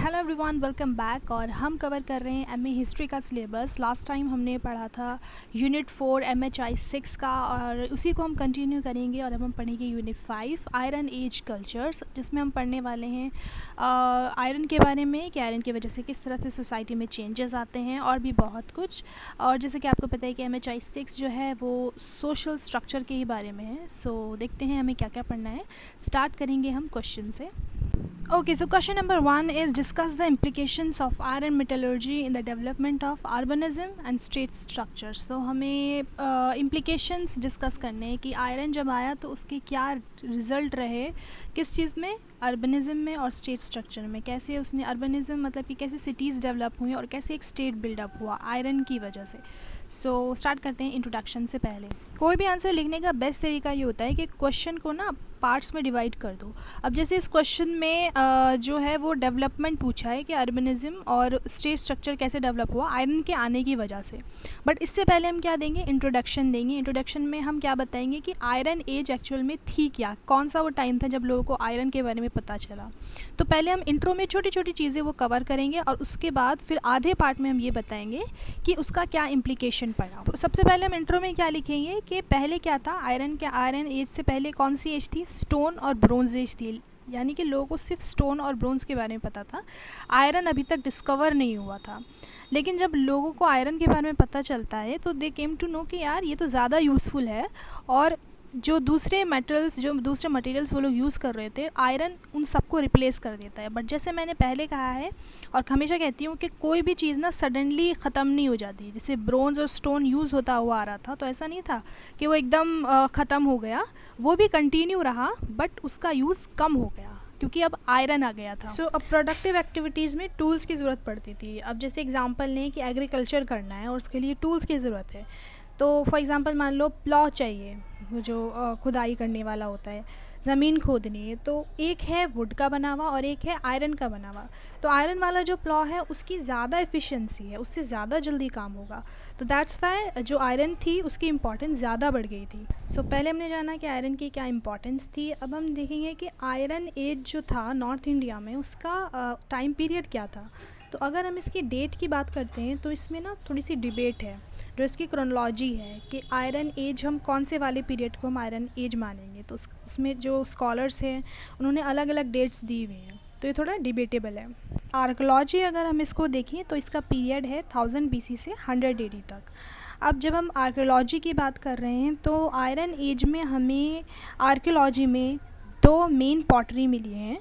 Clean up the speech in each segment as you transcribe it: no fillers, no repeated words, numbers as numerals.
Hello everyone, welcome back. और हम cover कर रहे हैं एमए हिस्ट्री का सिलेबस। लास्ट टाइम हमने पढ़ा था यूनिट 4 एमएचआई 6 का, और उसी को हम कंटिन्यू करेंगे। और अब हम पढ़ेंगे यूनिट 5 आयरन एज कल्चर्स, जिसमें हम पढ़ने वाले हैं आयरन के बारे में कि आयरन की वजह से किस तरह से सोसाइटी में चेंजेस आते हैं और भी बहुत कुछ। और जैसे कि आपको पता है कि एमएचआई 6 जो है वो सोशल स्ट्रक्चर के ही बारे में है। सो देखते हैं हमें क्या क्या पढ़ना है। स्टार्ट करेंगे हम क्वेश्चन से। Okay, so question number 1 is discuss the implications of iron metallurgy in the development of urbanism and state structures. तो हमें implications discuss करने हैं कि आयरन जब आया तो उसके क्या रिज़ल्ट रहे, किस चीज़ में, अर्बनिज़म में और स्टेट स्ट्रक्चर में। कैसे उसने अर्बनिज़म मतलब कि कैसे सिटीज़ डेवलप हुई और कैसे एक स्टेट बिल्डअप हुआ आयरन की वजह से। सो स्टार्ट करते हैं इंट्रोडक्शन से पहले। कोई भी आंसर लिखने का बेस्ट तरीका ये होता है कि क्वेश्चन को ना पार्ट्स में डिवाइड कर दो। अब जैसे इस क्वेश्चन में जो है वो डेवलपमेंट पूछा है कि अर्बनिज़म और स्टेट स्ट्रक्चर कैसे डेवलप हुआ आयरन के आने की वजह से। बट इससे पहले हम क्या देंगे, इंट्रोडक्शन देंगे। इंट्रोडक्शन में हम क्या बताएंगे कि आयरन एज एक्चुअल में थी क्या, कौन सा वो टाइम था जब लोगों को आयरन के बारे में पता चला। तो पहले हम इंट्रो में छोटी छोटी चीज़ें वो कवर करेंगे और उसके बाद फिर आधे पार्ट में हम ये बताएंगे कि उसका क्या इम्प्लीकेशन पड़ा। तो सबसे पहले हम इंट्रो में क्या लिखेंगे कि पहले क्या था आयरन के, आयरन एज से पहले कौन सी एज थी, स्टोन और ब्रोंज एज थी। यानी कि लोगों को सिर्फ स्टोन और ब्रोंज के बारे में पता था, आयरन अभी तक डिस्कवर नहीं हुआ था। लेकिन जब लोगों को आयरन के बारे में पता चलता है तो दे केम टू नो कि यार ये तो ज़्यादा यूज़फुल है। और जो दूसरे मेटल्स, जो दूसरे मटेरियल्स वो लोग यूज़ कर रहे थे, आयरन उन सबको रिप्लेस कर देता है। बट जैसे मैंने पहले कहा है और हमेशा कहती हूँ कि कोई भी चीज़ ना सडनली ख़त्म नहीं हो जाती। जैसे ब्रोंज और स्टोन यूज़ होता हुआ आ रहा था तो ऐसा नहीं था कि वो एकदम ख़त्म हो गया, वो भी कंटिन्यू रहा बट उसका यूज़ कम हो गया क्योंकि अब आयरन आ गया था। सो अब प्रोडक्टिव एक्टिविटीज़ में टूल्स की ज़रूरत पड़ती थी। अब जैसे एग्जांपल लें कि एग्रीकल्चर करना है और उसके लिए टूल्स की ज़रूरत है। तो फॉर एग्जांपल मान लो प्लॉ चाहिए, वो जो खुदाई करने वाला होता है, ज़मीन खोदनी है। तो एक है वुड का बना हुआ और एक है आयरन का बना हुआ। तो आयरन वाला जो प्लॉ है उसकी ज़्यादा एफिशिएंसी है, उससे ज़्यादा जल्दी काम होगा। तो दैट्स वाई जो आयरन थी उसकी इम्पॉर्टेंस ज़्यादा बढ़ गई थी। सो पहले हमने जाना कि आयरन की क्या इम्पॉर्टेंस थी। अब हम देखेंगे कि आयरन एज जो था नॉर्थ इंडिया में उसका टाइम पीरियड क्या था। तो अगर हम इसकी डेट की बात करते हैं तो इसमें ना थोड़ी सी डिबेट है। जो इसकी क्रोनोलॉजी है कि आयरन एज हम कौन से वाले पीरियड को हम आयरन एज मानेंगे, तो उसमें जो स्कॉलर्स हैं उन्होंने अलग अलग डेट्स दी हुई हैं, तो ये थोड़ा डिबेटेबल है। आर्कोलॉजी अगर हम इसको देखें तो इसका पीरियड है 1000 BC से 100 AD तक। अब जब हम आर्कोलॉजी की बात कर रहे हैं तो आयरन एज में हमें आर्कोलॉजी में 2 मेन पॉटरी मिली हैं,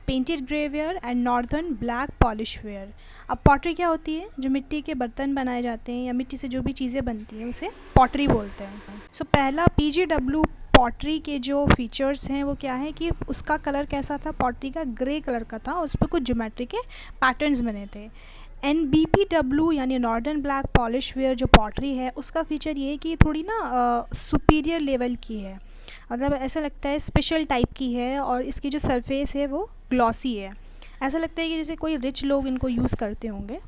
painted grey ware and northern black polish ware. अब पॉटरी क्या होती है, जो मिट्टी के बर्तन बनाए जाते हैं या मिट्टी से जो भी चीज़ें बनती हैं उसे पॉटरी बोलते हैं। सो पहला PGW पॉटरी के जो फीचर्स हैं वो क्या है कि उसका कलर कैसा था, पॉटरी का ग्रे कलर का था और उस पर कुछ ज्योमेट्री के पैटर्न्स बने थे। NBPW यानी नॉर्दर्न ब्लैक पॉलिश वेयर जो पॉटरी है उसका फीचर ये है कि थोड़ी ना सुपीरियर लेवल की है, मतलब ऐसा लगता है स्पेशल टाइप की है और इसकी जो सरफेस है वो ग्लॉसी है। ऐसा लगता है कि जैसे कोई रिच लोग इनको यूज़ करते होंगे।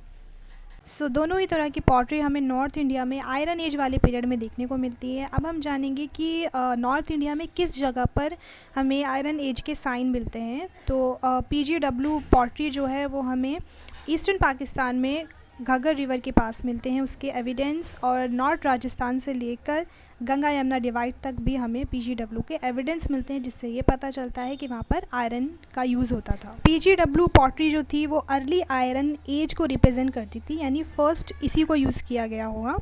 सो दोनों ही तरह की पॉटरी हमें नॉर्थ इंडिया में आयरन एज वाले पीरियड में देखने को मिलती है। अब हम जानेंगे कि नॉर्थ इंडिया में किस जगह पर हमें आयरन एज के साइन मिलते हैं। तो PGW पॉटरी जो है वो हमें ईस्टर्न पाकिस्तान में घग्गर रिवर के पास मिलते हैं, उसके एविडेंस। और नॉर्थ राजस्थान से लेकर गंगा यमुना डिवाइड तक भी हमें PGW के एविडेंस मिलते हैं, जिससे ये पता चलता है कि वहाँ पर आयरन का यूज़ होता था। PGW पॉटरी जो थी वो अर्ली आयरन एज को रिप्रेजेंट करती थी, यानी फर्स्ट इसी को यूज़ किया गया होगा।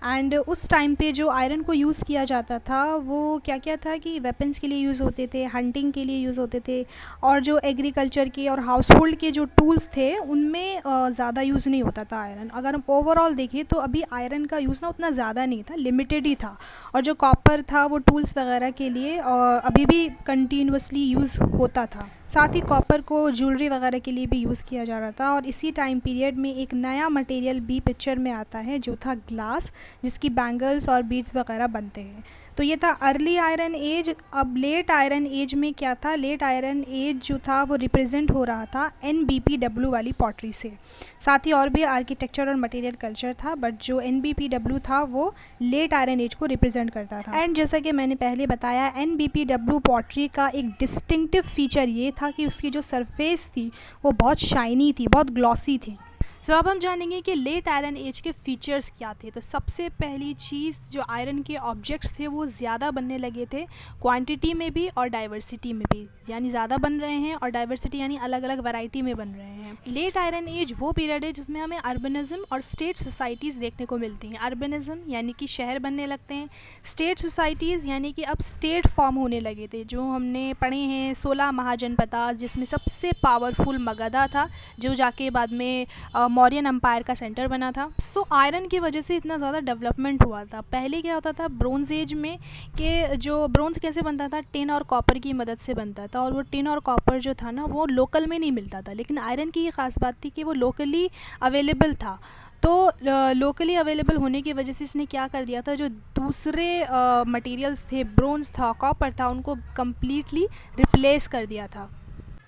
एंड उस टाइम पे जो आयरन को यूज़ किया जाता था वो क्या क्या था कि वेपन्स के लिए यूज़ होते थे, हंटिंग के लिए यूज़ होते थे, और जो एग्रीकल्चर के और हाउस होल्ड के जो टूल्स थे उनमें ज़्यादा यूज़ नहीं होता था आयरन। अगर हम ओवरऑल देखें तो अभी आयरन का यूज़ ना उतना ज़्यादा नहीं था, लिमिटेड ही था। और जो कॉपर था वो टूल्स वगैरह के लिए अभी भी कंटिन्यूसली यूज़ होता था। साथ ही कॉपर को ज्वेलरी वगैरह के लिए भी यूज़ किया जा रहा था। और इसी टाइम पीरियड में एक नया मटेरियल भी पिक्चर में आता है जो था ग्लास, जिसकी बैंगल्स और बीड्स वगैरह बनते हैं। तो ये था अर्ली आयरन एज। अब लेट आयरन एज में क्या था, लेट आयरन एज जो था वो रिप्रेजेंट हो रहा था NBPW वाली पॉटरी से। साथ ही और भी आर्किटेक्चर और मटेरियल कल्चर था, बट जो NBPW था वो लेट आयरन एज को रिप्रेजेंट करता था। एंड जैसा कि मैंने पहले बताया NBPW पॉटरी का एक डिस्टिंक्टिव फीचर ये था कि उसकी जो सरफेस थी वो बहुत शाइनी थी, बहुत ग्लॉसी थी। सो अब हम जानेंगे कि लेट आयरन एज के फ़ीचर्स क्या थे। तो सबसे पहली चीज़, जो आयरन के ऑब्जेक्ट्स थे वो ज़्यादा बनने लगे थे, क्वांटिटी में भी और डाइवर्सिटी में भी, यानी ज़्यादा बन रहे हैं, और डाइवर्सिटी यानी अलग अलग वैरायटी में बन रहे हैं। लेट आयरन एज वो पीरियड है जिसमें हमें अर्बनिज़म और स्टेट सोसाइटीज़ देखने को मिलती हैं। अर्बनिज़म यानी कि शहर बनने लगते हैं, स्टेट सोसाइटीज़ यानी कि अब स्टेट फॉर्म होने लगे थे, जो हमने पढ़े हैं 16 महाजनपदास, जिसमें सबसे पावरफुल मगधा था, जो जाके बाद में मौर्यन एम्पायर का सेंटर बना था। सो आयरन की वजह से इतना ज़्यादा डेवलपमेंट हुआ था। पहले क्या होता था ब्रोंज़ एज में, कि जो ब्रोंज़ कैसे बनता था, टिन और कॉपर की मदद से बनता था, और वो टिन और कॉपर जो था ना वो लोकल में नहीं मिलता था, लेकिन आयरन की ये ख़ास बात थी कि वो लोकली अवेलेबल था। तो लोकली अवेलेबल होने की वजह से इसने क्या कर दिया था, जो दूसरे मटेरियल्स थे, ब्रोंज़ था, कॉपर था, उनको कम्प्लीटली रिप्लेस कर दिया था।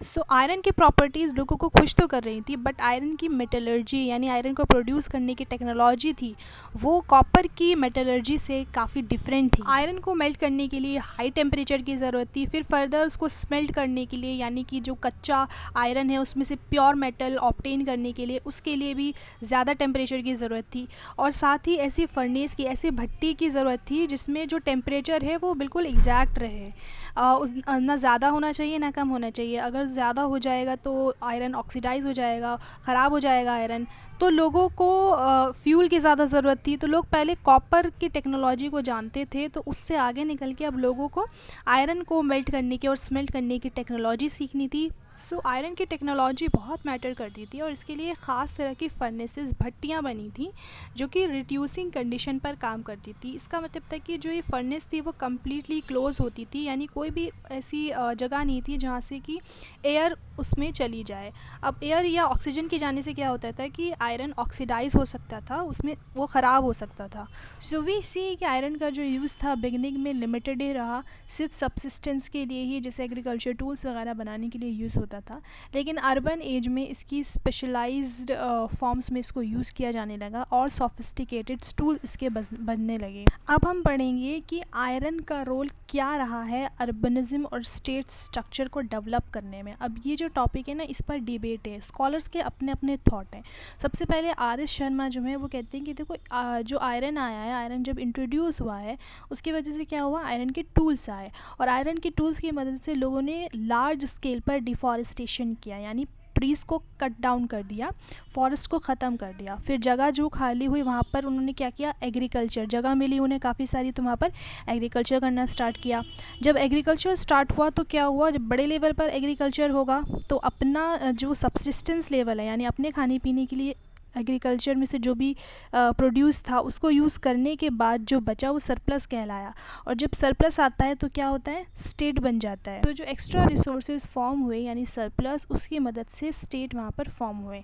सो आयरन की प्रॉपर्टीज़ लोगों को खुश तो कर रही थी, बट आयरन की मेटलर्जी यानी आयरन को प्रोड्यूस करने की टेक्नोलॉजी थी वो कॉपर की मेटलर्जी से काफ़ी डिफरेंट थी। आयरन को मेल्ट करने के लिए हाई टेम्परेचर की ज़रूरत थी, फिर फर्दर उसको स्मेल्ट करने के लिए, यानी कि जो कच्चा आयरन है उसमें से प्योर मेटल ऑब्टेन करने के लिए, उसके लिए भी ज़्यादा टेम्परेचर की ज़रूरत थी, और साथ ही ऐसी फर्नेस की, ऐसी भट्टी की ज़रूरत थी जिसमें जो टेम्परेचर है वो बिल्कुल एग्जैक्ट रहे, ना ज़्यादा होना चाहिए ना कम होना चाहिए। अगर ज़्यादा हो जाएगा तो आयरन ऑक्सीडाइज़ हो जाएगा, ख़राब हो जाएगा आयरन। तो लोगों को फ्यूल की ज़्यादा ज़रूरत थी, तो लोग पहले कॉपर की टेक्नोलॉजी को जानते थे, तो उससे आगे निकल के अब लोगों को आयरन को मेल्ट करने की और स्मेल्ट करने की टेक्नोलॉजी सीखनी थी। सो आयरन की टेक्नोलॉजी बहुत मैटर करती थी, और इसके लिए ख़ास तरह की फर्नेसेस, भट्टियाँ बनी थी जो कि रिड्यूसिंग कंडीशन पर काम करती थी। इसका मतलब था कि जो ये फर्नेस थी वो कम्प्लीटली क्लोज़ होती थी, यानी कोई भी ऐसी जगह नहीं थी जहाँ से कि एयर उसमें चली जाए। अब एयर या ऑक्सीजन के जाने से क्या होता था कि आयरन ऑक्सीडाइज़ हो सकता था, उसमें वो ख़राब हो सकता था। सो वी सी कि आयरन का जो यूज़ था बिगनिंग में लिमिटेड ही रहा, सिर्फ सब्सिस्टेंस के लिए ही, जैसे एग्रीकल्चर टूल्स वगैरह बनाने के लिए यूज़ होता था। लेकिन अर्बन एज में इसकी स्पेशलाइज्ड फॉर्म्स में इसको यूज़ किया जाने लगा, और सोफिस्टिकेटेड टूल इसके बनने लगे। अब हम पढ़ेंगे कि आयरन का रोल क्या रहा है अर्बनिज्म और स्टेट स्ट्रक्चर को डेवलप करने में। अब ये जो टॉपिक है ना, इस पर डिबेट है, स्कॉलर्स के अपने अपने थॉट हैं। सबसे पहले आर.एस. शर्मा जो है वो कहते हैं कि देखो जो आयरन आया है, आयरन जब इंट्रोड्यूस हुआ है उसकी वजह से क्या हुआ, आयरन के टूल्स आए, और आयरन के टूल्स की मदद से लोगों ने लार्ज स्केल पर डिफॉरेस्टेशन किया, यानी ट्रीज़ को कट डाउन कर दिया, फॉरेस्ट को ख़त्म कर दिया। फिर जगह जो खाली हुई वहाँ पर उन्होंने क्या किया, एग्रीकल्चर, जगह मिली उन्हें काफ़ी सारी, तो वहाँ पर एग्रीकल्चर करना स्टार्ट किया। जब एग्रीकल्चर स्टार्ट हुआ तो क्या हुआ, जब बड़े लेवल पर एग्रीकल्चर होगा तो अपना जो सब्सिस्टेंस लेवल है, यानी अपने खाने पीने के लिए एग्रीकल्चर में से जो भी प्रोड्यूस था उसको यूज़ करने के बाद जो बचा वो सरप्लस कहलाया, और जब सरप्लस आता है तो क्या होता है, स्टेट बन जाता है। तो जो एक्स्ट्रा रिसोर्सेज फॉर्म हुए यानी सरप्लस, उसकी मदद से स्टेट वहाँ पर फॉर्म हुए।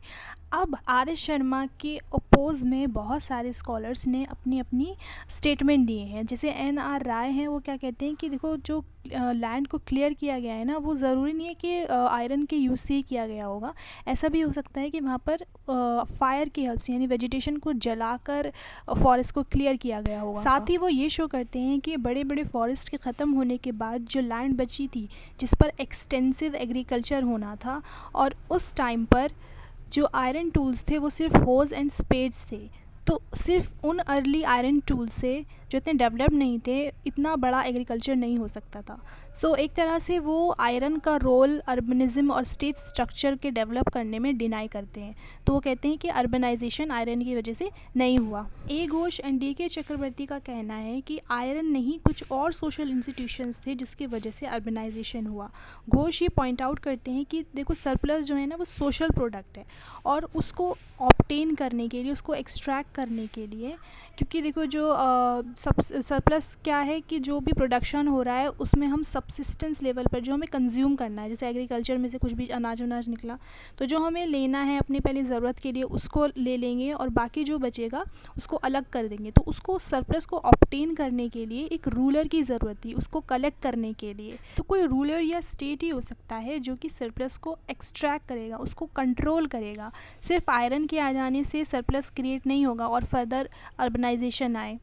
अब आर.एस. शर्मा के अपोज में बहुत सारे स्कॉलर्स ने अपनी अपनी स्टेटमेंट दिए हैं। जैसे एन.आर. राय हैं, वो क्या कहते हैं कि देखो जो लैंड को क्लियर किया गया है ना, वो ज़रूरी नहीं है कि आयरन के यूज़ से ही किया गया होगा। ऐसा भी हो सकता है कि वहाँ पर फायर की हेल्प से, यानी वेजिटेशन को जलाकर फॉरेस्ट को क्लियर किया गया होगा। साथ ही वो ये शो करते हैं कि बड़े बड़े फॉरेस्ट के ख़त्म होने के बाद जो लैंड बची थी जिस पर एक्सटेंसिव एग्रीकल्चर होना था, और उस टाइम पर जो आयरन टूल्स थे वो सिर्फ होज़ एंड स्पेड्स थे, तो सिर्फ उन अर्ली आयरन टूल्स से जो इतने डेवलप नहीं थे, इतना बड़ा एग्रीकल्चर नहीं हो सकता था। सो एक तरह से वो आयरन का रोल अर्बनिज्म और स्टेट स्ट्रक्चर के डेवलप करने में डिनाई करते हैं। तो वो कहते हैं कि अर्बनाइजेशन आयरन की वजह से नहीं हुआ। ए घोष एंड डी.के. चक्रवर्ती का कहना है कि आयरन नहीं, कुछ और सोशल इंस्टीट्यूशंस थे जिसकी वजह से अर्बनाइजेशन हुआ। घोष ये पॉइंट आउट करते हैं कि देखो सरप्लस जो है ना वो सोशल प्रोडक्ट है, और उसको ऑब्टेन करने के लिए, उसको एक्सट्रैक्ट करने के लिए, क्योंकि देखो जो सरप्लस क्या है कि जो भी प्रोडक्शन हो रहा है उसमें हम सब्सिस्टेंस लेवल पर जो हमें कंज्यूम करना है, जैसे एग्रीकल्चर में से कुछ भी अनाज निकला तो जो हमें लेना है अपनी पहली ज़रूरत के लिए उसको ले लेंगे, और बाकी जो बचेगा उसको अलग कर देंगे। तो उसको सरप्लस को ऑब्टेन करने के लिए एक रूलर की ज़रूरत थी, उसको कलेक्ट करने के लिए। तो कोई रूलर या स्टेट ही हो सकता है जो कि सरप्लस को एक्सट्रैक्ट करेगा, उसको कंट्रोल करेगा। सिर्फ आयरन के आ जाने से सरप्लस क्रिएट नहीं होगा और फर्दर अर्बनाइजेशन आए।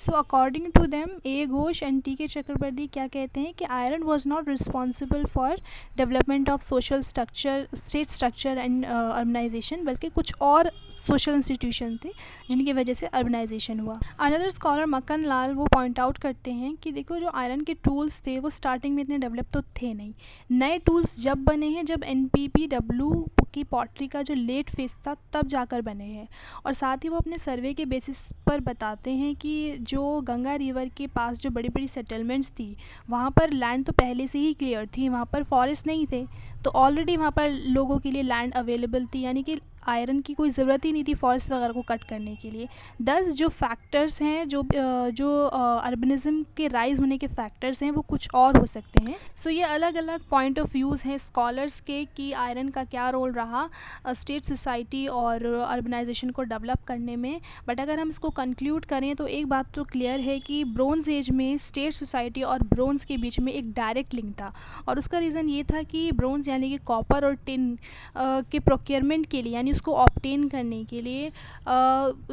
So according to them A Ghosh and T K Chakravarti क्या कहते हैं कि iron was not responsible for development of social structure, state structure and urbanisation, बल्कि कुछ और सोशल इंस्टीट्यूशन थे जिनकी वजह से अर्बनाइजेशन हुआ। अनदर स्कॉलर मक्कन लाल वो पॉइंट आउट करते हैं कि देखो जो आयरन के टूल्स थे वो स्टार्टिंग में इतने डेवलप तो थे नहीं। नए टूल्स जब बने हैं जब NPPW की पॉटरी का जो लेट फेस था तब जाकर बने हैं। और साथ ही वो अपने सर्वे के बेसिस पर बताते हैं कि जो गंगा रिवर के पास जो बड़ी बड़ी सेटलमेंट्स थी वहाँ पर लैंड तो पहले से ही क्लियर थी, वहाँ पर फॉरेस्ट नहीं थे, तो ऑलरेडी वहाँ पर लोगों के लिए लैंड अवेलेबल थी, यानी कि आयरन की कोई ज़रूरत ही नहीं थी फॉरेस्ट वगैरह को कट करने के लिए। 10 जो फैक्टर्स हैं जो अर्बनिज़म के राइज़ होने के फैक्टर्स हैं वो कुछ और हो सकते हैं। सो ये अलग अलग पॉइंट ऑफ व्यूज़ हैं स्कॉलर्स के कि आयरन का क्या रोल रहा स्टेट सोसाइटी और अर्बनाइजेशन को डेवलप करने में। बट अगर हम इसको कंक्लूड करें तो एक बात तो क्लियर है कि ब्रोंज एज में स्टेट सोसाइटी और ब्रोंज के बीच में एक डायरेक्ट लिंक था, और उसका रीज़न ये था कि ब्रोंज यानी कि कॉपर और टिन के प्रोक्योरमेंट के लिए, यानी उसको ऑब्टेन करने के लिए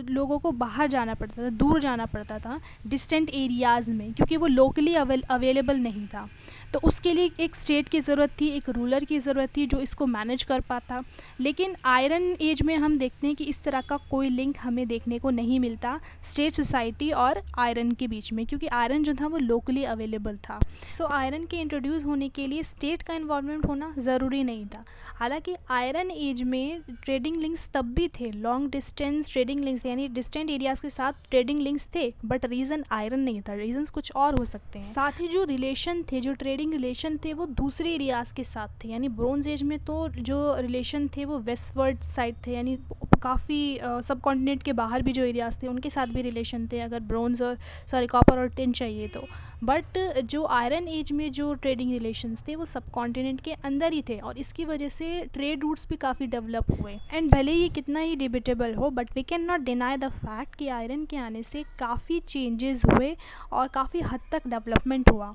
लोगों को बाहर जाना पड़ता था, दूर जाना पड़ता था डिस्टेंट एरियाज़ में, क्योंकि वो लोकली अवेलेबल नहीं था। तो उसके लिए एक स्टेट की ज़रूरत थी, एक रूलर की ज़रूरत थी जो इसको मैनेज कर पाता। लेकिन आयरन एज में हम देखते हैं कि इस तरह का कोई लिंक हमें देखने को नहीं मिलता स्टेट सोसाइटी और आयरन के बीच में, क्योंकि आयरन जो था वो लोकली अवेलेबल था। सो आयरन के इंट्रोड्यूस होने के लिए स्टेट का इन्वॉल्वमेंट होना ज़रूरी नहीं था। हालांकि आयरन एज में ट्रेडिंग लिंक्स तब भी थे, लॉन्ग डिस्टेंस ट्रेडिंग लिंक्स, यानी डिस्टेंट एरियाज़ के साथ ट्रेडिंग लिंक्स थे, बट रीज़न आयरन नहीं था, रीजंस कुछ और हो सकते हैं। साथ ही जो रिलेशन थे, जो ट्रेडिंग रिलेशन थे वो दूसरे एरियाज़ के साथ थे, यानी ब्रोंज एज में तो जो रिलेशन थे वो वेस्टवर्ड साइड थे, यानी काफ़ी सब कॉन्टिनेंट के बाहर भी जो एरियाज़ थे उनके साथ भी रिलेशन थे अगर ब्रोंज और कॉपर और टिन चाहिए तो। बट जो आयरन एज में जो ट्रेडिंग रिलेशंस थे वो सब कॉन्टिनेंट के अंदर ही थे, और इसकी वजह से ट्रेड रूट्स भी काफ़ी डेवलप हुए। एंड भले ही कितना ही डिबेटेबल हो, but we cannot deny the fact कि आयरन के आने से काफ़ी चेंजेस हुए और काफ़ी हद तक डेवलपमेंट हुआ।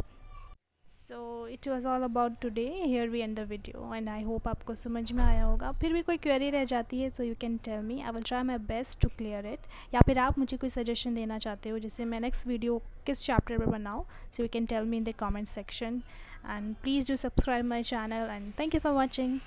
So it was all about today, here we end the video, and I hope आपको समझ में आया होगा। फिर भी कोई क्वेरी रह जाती है तो you can tell me, I will try my best to clear it. या फिर आप मुझे कोई सजेशन देना चाहते हो जिससे मैं नेक्स्ट वीडियो किस चैप्टर पर बनाऊँ, so you can tell me in the comment section, and please do subscribe my channel, and thank you for watching.